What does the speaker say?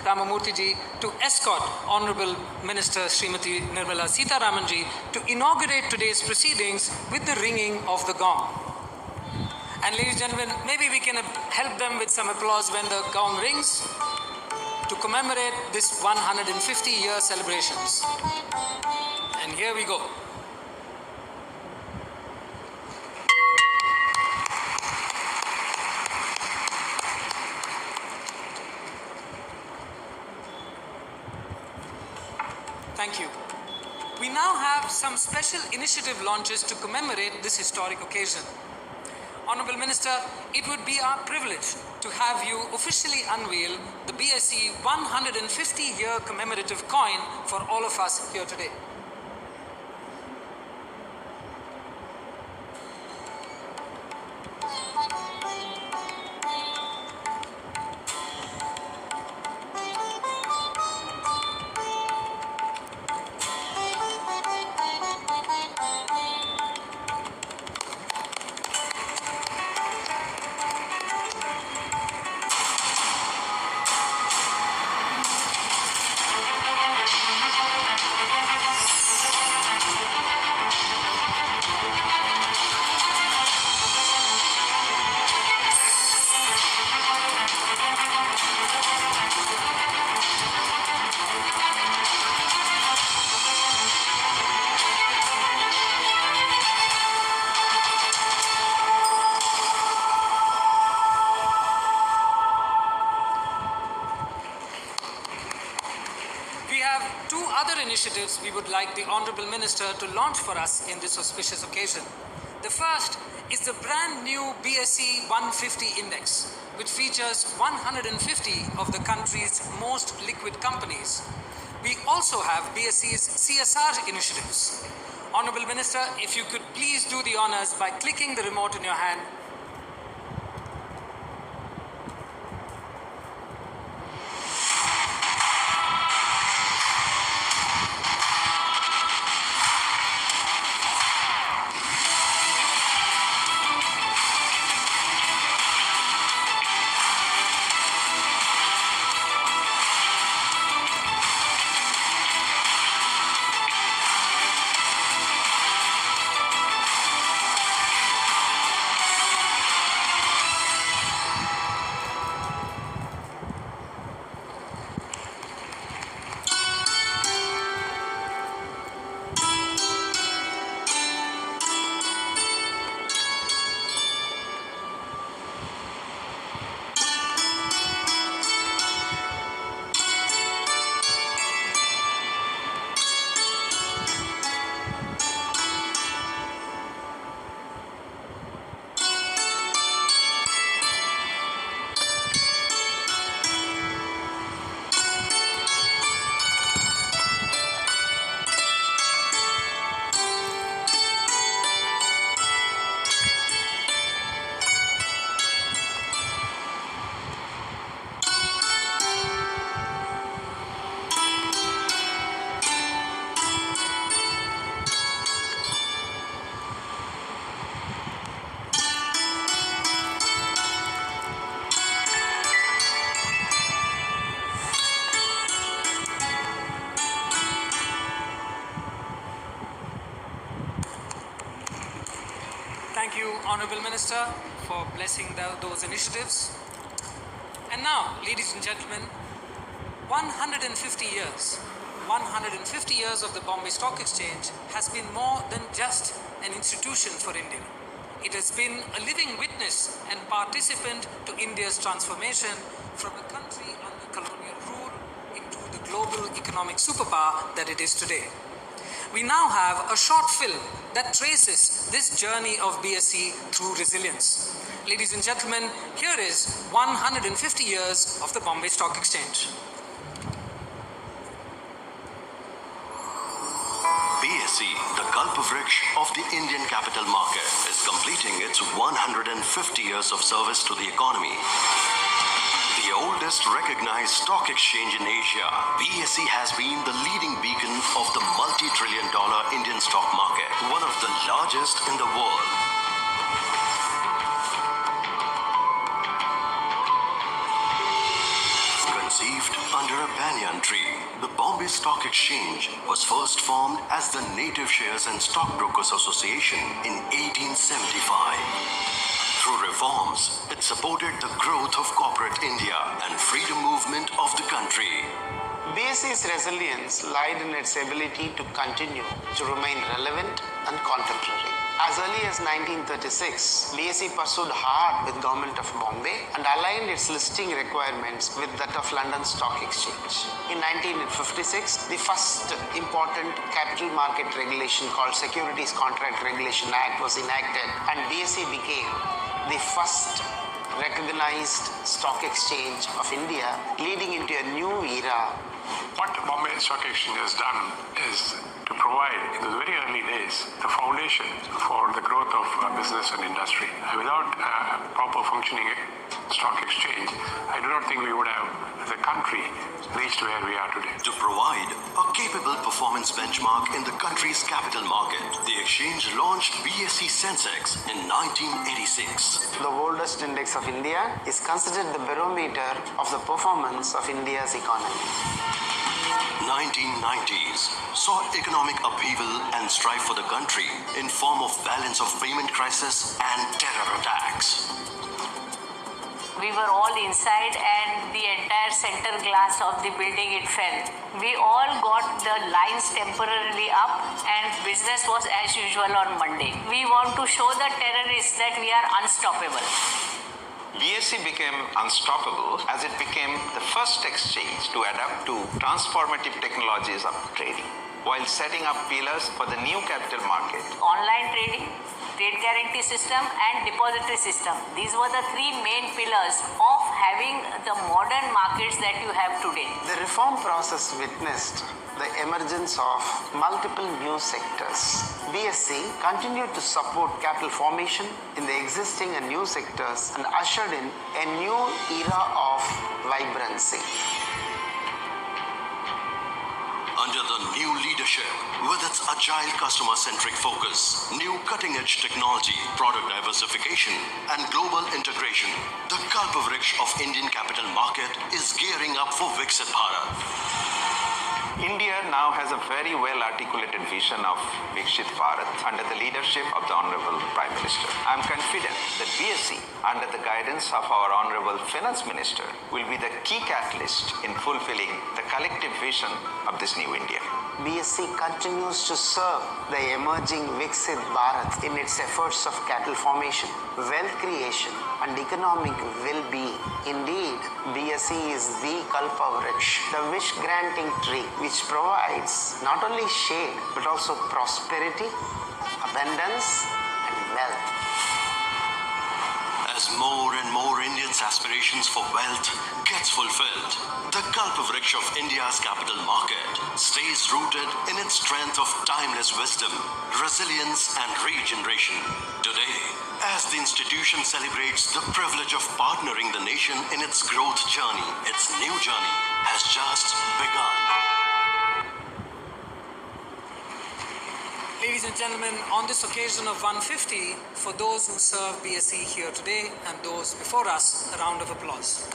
Ramamurthy ji to escort Honorable Minister Srimati Nirmala Sitharaman ji to inaugurate today's proceedings with the ringing of the gong. And ladies and gentlemen, maybe we can help them with some applause when the gong rings to commemorate this 150-year celebrations. And here we go. Thank you. We now have some special initiative launches to commemorate this historic occasion. Honorable Minister, it would be our privilege to have you officially unveil the BSE 150-year commemorative coin for all of us here today. Two other initiatives we would like the Honorable Minister to launch for us in this auspicious occasion. The first is the brand new BSE 150 Index, which features 150 of the country's most liquid companies. We also have BSE's CSR initiatives. Honorable Minister, if you could please do the honors by clicking the remote in your hand. Thank you, Honorable Minister, for blessing those initiatives. And now, ladies and gentlemen, 150 years. 150 years of the Bombay Stock Exchange has been more than just an institution for India. It has been a living witness and participant to India's transformation from a country under colonial rule into the global economic superpower that it is today. We now have a short film that traces this journey of BSE through resilience. Ladies and gentlemen, here is 150 years of the Bombay Stock Exchange. BSE, the Kalpavriksha of the Indian capital market, is completing its 150 years of service to the economy. The oldest recognized stock exchange in Asia, BSE has been the leading beacon of the multi-trillion-dollar Indian stock market, one of the largest in the world. Conceived under a banyan tree. The Bombay Stock Exchange was first formed as the Native Shares and Stockbrokers Association in 1875. Through reforms, it supported the growth of corporate India and freedom movement of the country. BSE's resilience lied in its ability to continue to remain relevant and contemporary. As early as 1936, BSE pursued hard with Government of Bombay and aligned its listing requirements with that of London Stock Exchange. In 1956, the first important capital market regulation called Securities Contract Regulation Act was enacted, and BSE became the first recognized stock exchange of India, leading into a new era. What Bombay Stock Exchange has done is to provide, in those very early days, the foundation for the growth of business and industry. Without a proper functioning stock exchange, I do not think we would have, as a country, reached where we are today. To provide a capable performance benchmark in the country's capital market, the exchange launched BSE Sensex in 1986. The oldest index of India is considered the barometer of the performance of India's economy. 1990s saw economic upheaval and strife for the country in form of balance of payment crisis and terror attacks. We were all inside and the entire center glass of the building, it fell. We all got the lines temporarily up and business was as usual on Monday. We want to show the terrorists that we are unstoppable. BSE became unstoppable as it became the first exchange to adapt to transformative technologies of trading, while setting up pillars for the new capital market. Online trading, trade guarantee system and depository system. These were the three main pillars of having the modern markets that you have today. The reform process witnessed the emergence of multiple new sectors. BSE continued to support capital formation in the existing and new sectors and ushered in a new era of vibrancy. Under the new leadership, with its agile customer-centric focus, new cutting-edge technology, product diversification, and global integration, the Kalpavriksha of Indian capital market is gearing up for Viksit Bharat. India now has a very well-articulated vision of Viksit Bharat under the leadership of the Honorable Prime Minister. I am confident that BSE, under the guidance of our Honorable Finance Minister, will be the key catalyst in fulfilling the collective vision of this new India. BSE continues to serve the emerging Viksit Bharat in its efforts of capital formation, wealth creation, and economic well-being. Indeed, BSE is the Kalpavriksha, the wish-granting tree, which provides not only shade but also prosperity, abundance, and wealth. As more and more Indians' aspirations for wealth gets fulfilled, the Kalpavriksha of India's capital market stays rooted in its strength of timeless wisdom, resilience, and regeneration. Today, as the institution celebrates the privilege of partnering the nation in its growth journey, its new journey has just begun. Ladies and gentlemen, on this occasion of 150, for those who serve BSE here today and those before us, a round of applause.